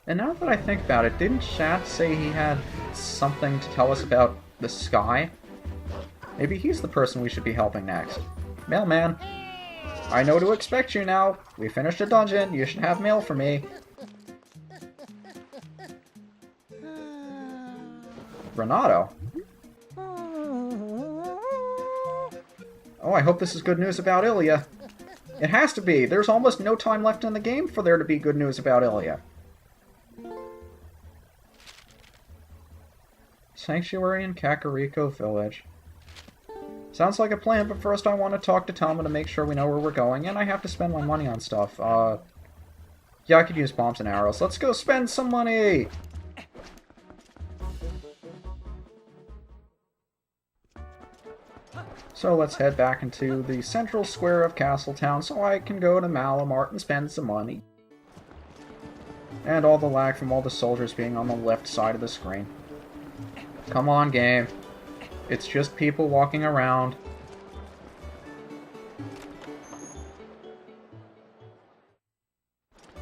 And now that I think about it, didn't Shat say he had something to tell us about the sky? Maybe he's the person we should be helping next. Mailman, I know to expect you now. We finished a dungeon. You should have mail for me. Renado? Oh, I hope this is good news about Ilia. It has to be. There's almost no time left in the game for there to be good news about Ilia. Sanctuary in Kakariko Village. Sounds like a plan, but first I want to talk to Telma to make sure we know where we're going, and I have to spend my money on stuff. Yeah, I could use bombs and arrows. Let's go spend some money! So let's head back into the central square of Castletown so I can go to Malamart and spend some money. And all the lag from all the soldiers being on the left side of the screen. Come on, game. It's just people walking around.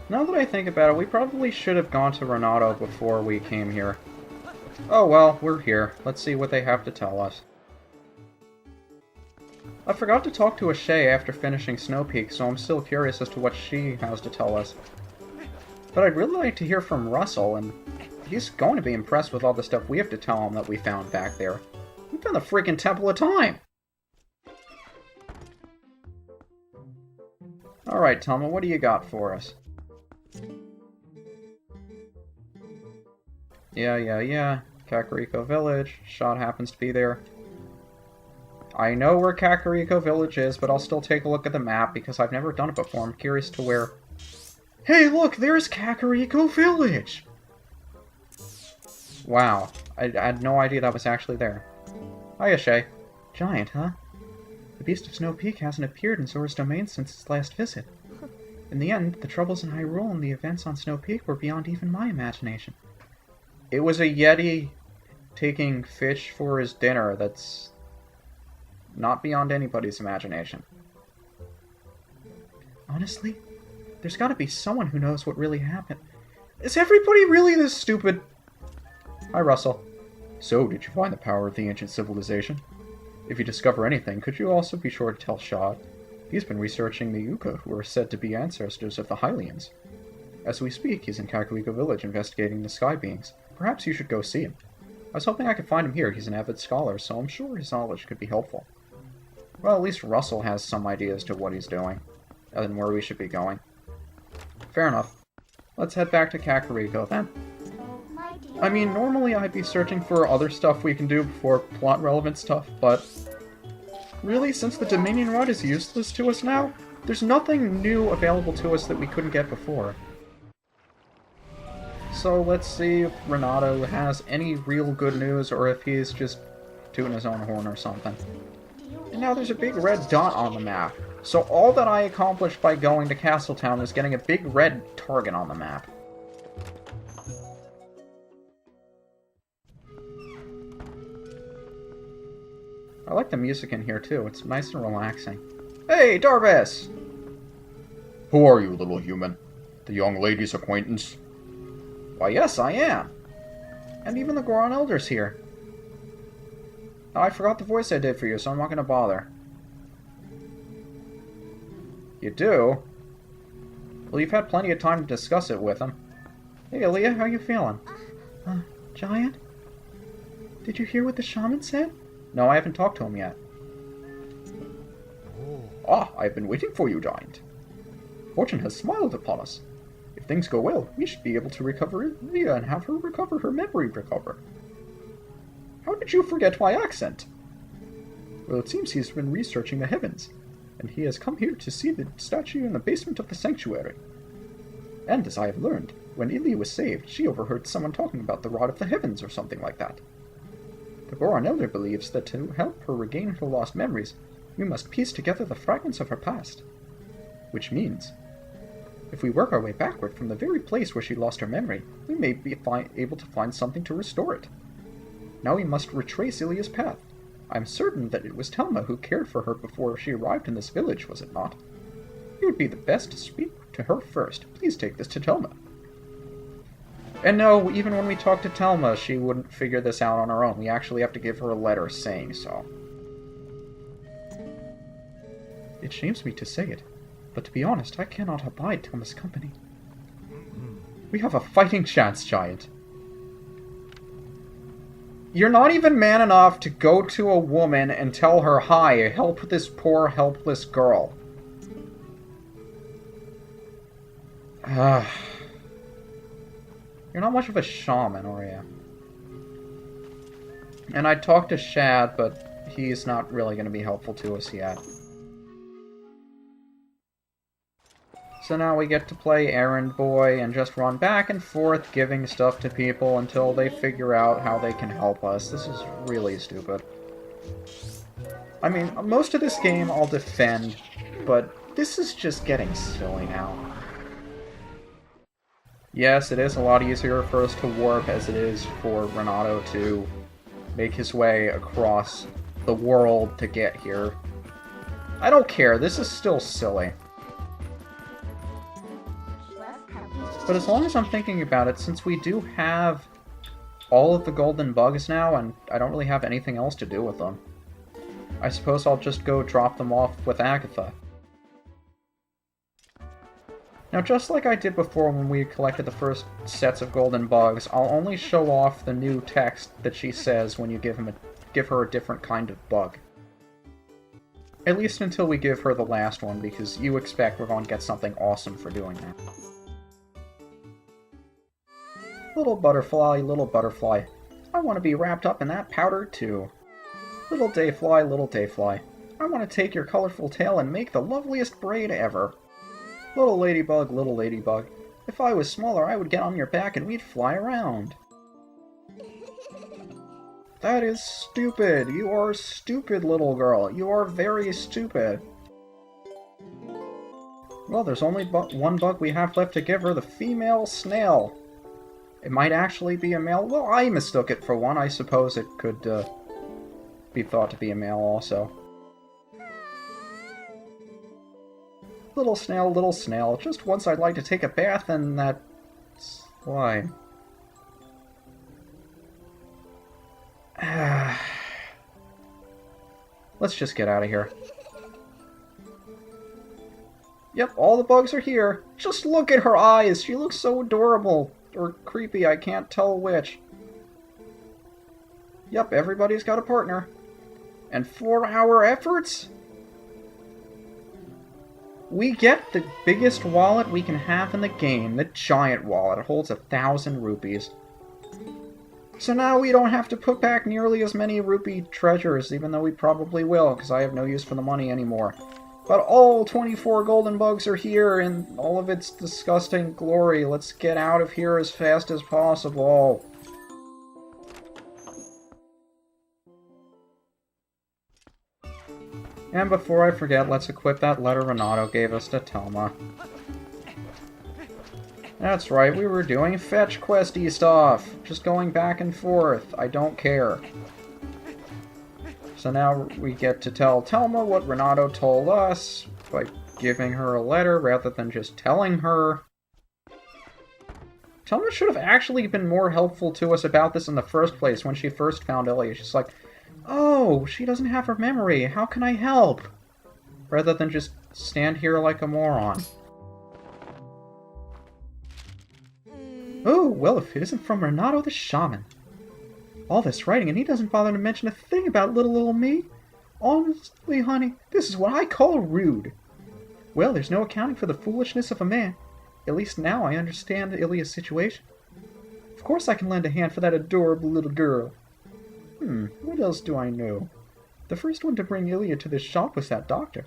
Now that I think about it, we probably should have gone to Renado before we came here. Oh well, we're here. Let's see what they have to tell us. I forgot to talk to Ashay after finishing Snow Peak, so I'm still curious as to what she has to tell us. But I'd really like to hear from Russell, and he's going to be impressed with all the stuff we have to tell him that we found back there. We found the freaking Temple of Time! Alright, Telma, what do you got for us? Yeah. Kakariko Village. Shot happens to be there. I know where Kakariko Village is, but I'll still take a look at the map because I've never done it before. I'm curious to where... Hey, look! There's Kakariko Village! Wow. I had no idea that was actually there. Hiya, Shay. Giant, huh? The Beast of Snow Peak hasn't appeared in Zora's domain since its last visit. In the end, the troubles in Hyrule and the events on Snow Peak were beyond even my imagination. It was a Yeti taking fish for his dinner that's not beyond anybody's imagination. Honestly, there's gotta be someone who knows what really happened. Is everybody really this stupid? Hi, Russell. So, did you find the power of the ancient civilization? If you discover anything, could you also be sure to tell Shad? He's been researching the Yuka, who are said to be ancestors of the Hylians. As we speak, he's in Kakariko Village investigating the sky beings. Perhaps you should go see him. I was hoping I could find him here. He's an avid scholar, so I'm sure his knowledge could be helpful. Well, at least Russell has some idea as to what he's doing, and where we should be going. Fair enough. Let's head back to Kakariko, then. I mean, normally I'd be searching for other stuff we can do before plot-relevant stuff, but... really, since the Dominion Rod is useless to us now, there's nothing new available to us that we couldn't get before. So let's see if Renado has any real good news, or if he's just tooting his own horn or something. And now there's a big red dot on the map. So all that I accomplished by going to Castletown is getting a big red target on the map. I like the music in here too, it's nice and relaxing. Hey, Darvis! Who are you, little human? The young lady's acquaintance? Why, yes, I am. And even the Goron Elder's here. Oh, I forgot the voice I did for you, so I'm not going to bother. You do? Well, you've had plenty of time to discuss it with him. Hey, Ilia, how you feeling? Giant? Did you hear what the shaman said? No, I haven't talked to him yet. Ah, I've been waiting for you, Giant. Fortune has smiled upon us. If things go well, we should be able to recover Ilia and have her recover her memory recover. How did you forget my accent? Well, it seems he's been researching the heavens, and he has come here to see the statue in the basement of the sanctuary. And as I have learned, when Ilia was saved, she overheard someone talking about the Rod of the Heavens or something like that. The Goron Elder believes that to help her regain her lost memories, we must piece together the fragments of her past. Which means, if we work our way backward from the very place where she lost her memory, we may be able to find something to restore it. Now we must retrace Ilia's path. I'm certain that it was Telma who cared for her before she arrived in this village, was it not? It would be the best to speak to her first. Please take this to Telma. And no, even when we talk to Telma, she wouldn't figure this out on her own. We actually have to give her a letter saying so. It shames me to say it, but to be honest, I cannot abide Telma's company. We have a fighting chance, Giant. You're not even man enough to go to a woman and tell her, hi, help this poor, helpless girl. You're not much of a shaman, are you? And I talked to Shad, but he's not really going to be helpful to us yet. So now we get to play Errand Boy and just run back and forth giving stuff to people until they figure out how they can help us. This is really stupid. I mean, most of this game I'll defend, but this is just getting silly now. Yes, it is a lot easier for us to warp as it is for Renado to make his way across the world to get here. I don't care, this is still silly. But as long as I'm thinking about it, since we do have all of the golden bugs now, and I don't really have anything else to do with them, I suppose I'll just go drop them off with Agatha. Now, just like I did before when we collected the first sets of golden bugs, I'll only show off the new text that she says when you give her a different kind of bug. At least until we give her the last one, because you expect we're going to get something awesome for doing that. Little butterfly, I want to be wrapped up in that powder too. Little dayfly, I want to take your colorful tail and make the loveliest braid ever. Little ladybug, if I was smaller I would get on your back and we'd fly around. That is stupid. You are stupid, little girl. You are very stupid. Well, there's only one bug we have left to give her, the female snail. It might actually be a male. Well, I mistook it for one. I suppose it could be thought to be a male also. Little snail, just once I'd like to take a bath in that slime. Let's just get out of here. Yep, all the bugs are here. Just look at her eyes. She looks so adorable. Or creepy, I can't tell which. Yep, everybody's got a partner. And 4-hour efforts? We get the biggest wallet we can have in the game, the giant wallet. It holds 1,000 rupees. So now we don't have to put back nearly as many rupee treasures, even though we probably will, because I have no use for the money anymore. But all 24 golden bugs are here in all of its disgusting glory. Let's get out of here as fast as possible. And before I forget, let's equip that letter Renado gave us to Telma. That's right, we were doing fetch questy stuff. Just going back and forth. I don't care. So now we get to tell Telma what Renado told us by giving her a letter rather than just telling her. Telma should have actually been more helpful to us about this in the first place when she first found Ilia. She's like, oh, she doesn't have her memory. How can I help? Rather than just stand here like a moron. Oh, well, if it isn't from Renado the Shaman. All this writing, and he doesn't bother to mention a thing about little me? Honestly, honey, this is what I call rude. Well, there's no accounting for the foolishness of a man. At least now I understand Ilia's situation. Of course I can lend a hand for that adorable little girl. What else do I know? The first one to bring Ilia to this shop was that doctor.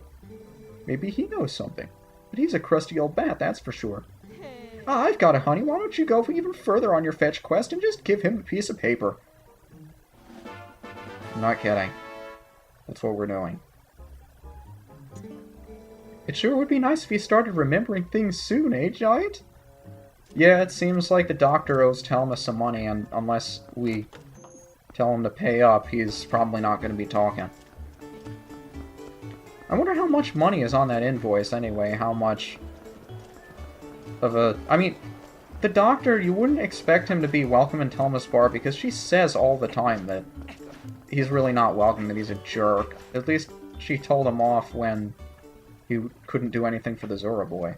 Maybe he knows something. But he's a crusty old bat, that's for sure. Ah, I've got it, honey. Why don't you go even further on your fetch quest and just give him a piece of paper? I'm not kidding. That's what we're doing. It sure would be nice if he started remembering things soon, eh, Giant? Yeah, it seems like the doctor owes Telma some money, and unless we tell him to pay up, he's probably not going to be talking. I wonder how much money is on that invoice anyway, how much of a... I mean, the doctor, you wouldn't expect him to be welcome in Telma's bar because she says all the time that he's really not welcome, that he's a jerk. At least she told him off when he couldn't do anything for the Zora boy.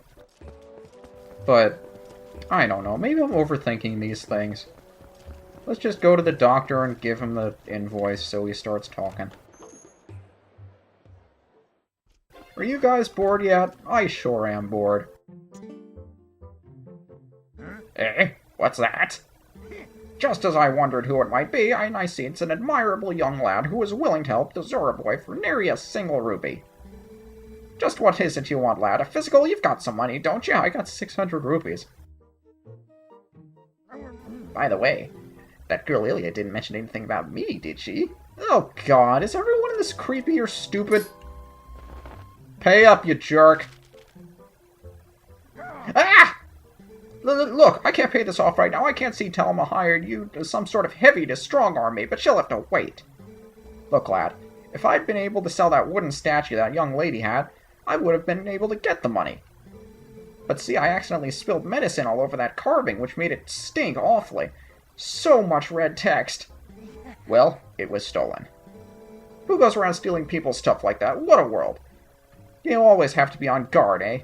But, I don't know, maybe I'm overthinking these things. Let's just go to the doctor and give him the invoice so he starts talking. Are you guys bored yet? I sure am bored. Eh? What's that? Just as I wondered who it might be, I see it's an admirable young lad who is willing to help the Zora boy for nary a single rupee. Just what is it you want, lad? A physical? You've got some money, don't you? I got 600 rupees. By the way, that girl Ilia didn't mention anything about me, did she? Oh god, is everyone in this creepy or stupid? Pay up, you jerk. Ah! Look, I can't pay this off right now. I can't see Telma hired you as some sort of heavy to strong-arm me, but she'll have to wait. Look, lad, if I'd been able to sell that wooden statue that young lady had, I would have been able to get the money. But see, I accidentally spilled medicine all over that carving, which made it stink awfully. So much red text. Well, it was stolen. Who goes around stealing people's stuff like that? What a world. You always have to be on guard, eh?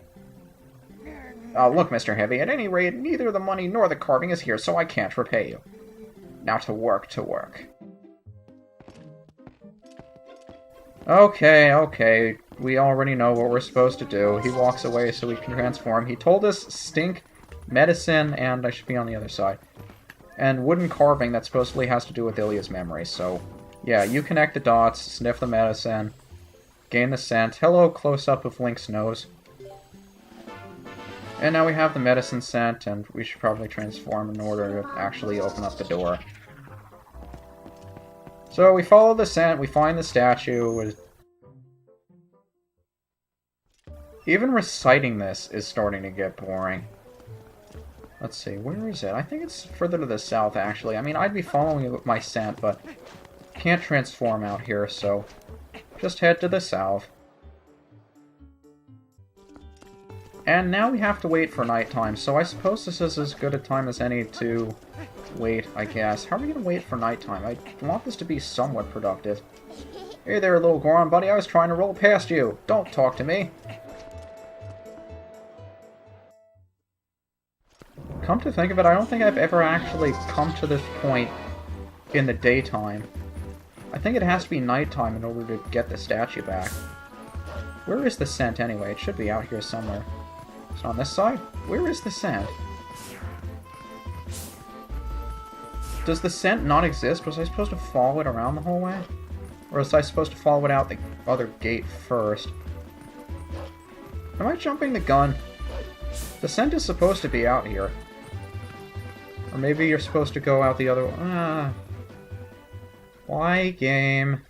Look, Mr. Heavy, at any rate, neither the money nor the carving is here, so I can't repay you. Now to work, to work. Okay. We already know what we're supposed to do. He walks away so we can transform. He told us stink, medicine, and I should be on the other side. And wooden carving that supposedly has to do with Ilia's memory, so... yeah, you connect the dots, sniff the medicine, gain the scent. Hello, close-up of Link's nose. And now we have the medicine scent, and we should probably transform in order to actually open up the door. So we follow the scent, we find the statue. Even reciting this is starting to get boring. Let's see, where is it? I think it's further to the south, actually. I mean, I'd be following it with my scent, but can't transform out here, so just head to the south. And now we have to wait for nighttime, so I suppose this is as good a time as any to wait, I guess. How are we going to wait for nighttime? I want this to be somewhat productive. Hey there, little Goron buddy, I was trying to roll past you. Don't talk to me. Come to think of it, I don't think I've ever actually come to this point in the daytime. I think it has to be nighttime in order to get the statue back. Where is the scent anyway? It should be out here somewhere. Is it on this side? Where is the scent? Does the scent not exist? Was I supposed to follow it around the whole way? Or was I supposed to follow it out the other gate first? Am I jumping the gun? The scent is supposed to be out here. Or maybe you're supposed to go out the other way. Why, game?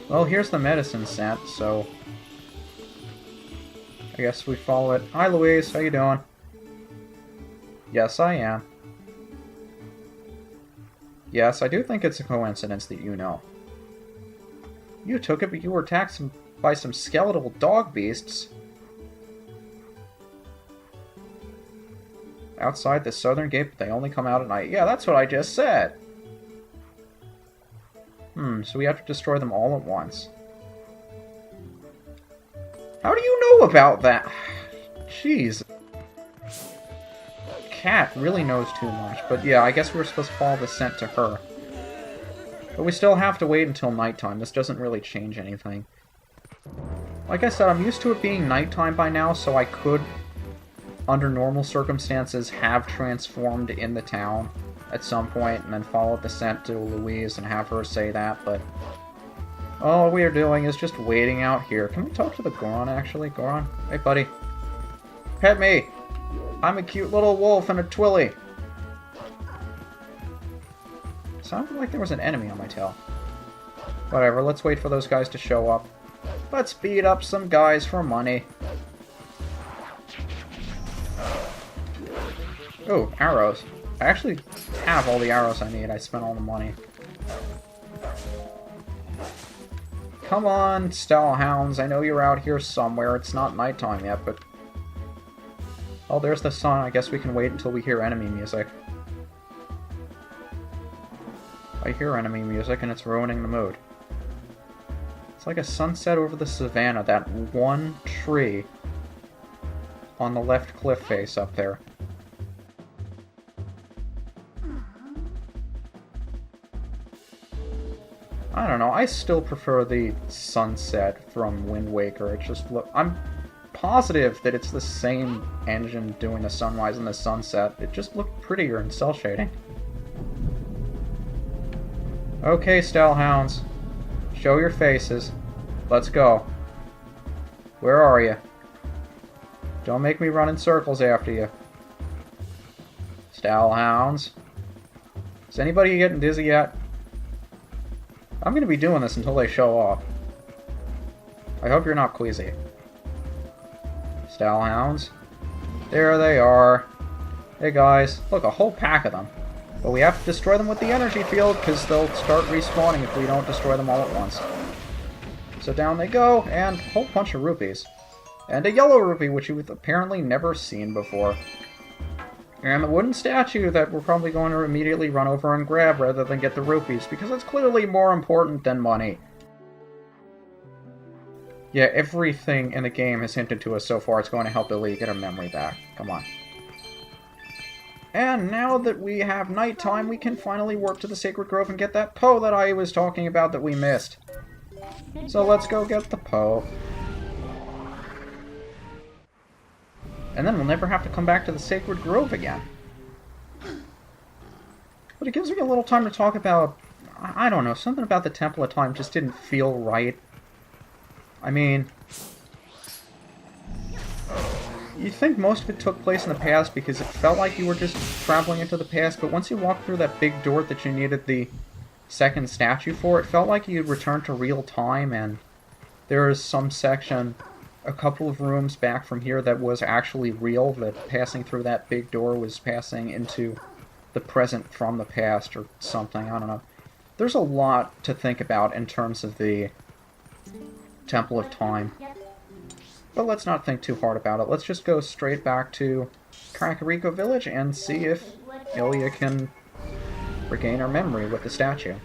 Well, here's the medicine scent, so... I guess we follow it. Hi, Louise. How you doing? Yes, I am. Yes, I do think it's a coincidence that you know. You took it, but you were attacked by some skeletal dog beasts. Outside the southern gate, but they only come out at night. Yeah, that's what I just said. So we have to destroy them all at once. How do you know about that? Jeez. Cat really knows too much. But yeah, I guess we're supposed to follow the scent to her. But we still have to wait until nighttime. This doesn't really change anything. Like I said, I'm used to it being nighttime by now, so I could, under normal circumstances, have transformed in the town at some point and then followed the scent to Louise and have her say that, but all we are doing is just waiting out here. Can we talk to the Goron, actually? Goron? Hey, buddy. Pet me! I'm a cute little wolf and a Twilly. Sounded like there was an enemy on my tail. Whatever, let's wait for those guys to show up. Let's beat up some guys for money. Oh, arrows. I actually have all the arrows I need. I spent all the money. Come on, stalhounds. I know you're out here somewhere. It's not nighttime yet, but Oh, there's the sun. I guess we can wait until we hear enemy music. I hear enemy music and it's ruining the mood. It's like a sunset over the savannah, that one tree on the left cliff face up there. I don't know, I still prefer the sunset from Wind Waker. It just look... I'm positive that it's the same engine doing the sunrise and the sunset. It just looked prettier in cell shading. Okay, stalhounds. Show your faces. Let's go. Where are you? Don't make me run in circles after you. Stalhounds. Is anybody getting dizzy yet? I'm going to be doing this until they show up. I hope you're not queasy. Stalhounds. There they are. Hey guys, look, a whole pack of them. But we have to destroy them with the energy field, because they'll start respawning if we don't destroy them all at once. So down they go, and a whole bunch of rupees. And a yellow rupee, which you've apparently never seen before. And the wooden statue that we're probably going to immediately run over and grab rather than get the rupees, because it's clearly more important than money. Yeah, everything in the game has hinted to us so far it's going to help Ilia get her memory back. Come on. And now that we have nighttime, we can finally warp to the Sacred Grove and get that Poe that I was talking about that we missed. So let's go get the Poe. And then we'll never have to come back to the Sacred Grove again. But it gives me a little time to talk about... I don't know, something about the Temple of Time just didn't feel right. I mean... You'd think most of it took place in the past because it felt like you were just traveling into the past, but once you walked through that big door that you needed the second statue for, it felt like you'd returned to real time, and there is some section, a couple of rooms back from here, that was actually real, that passing through that big door was passing into the present from the past or something, I don't know. There's a lot to think about in terms of the Temple of Time. But let's not think too hard about it. Let's just go straight back to Kakariko Village and see if Ilia can regain her memory with the statue.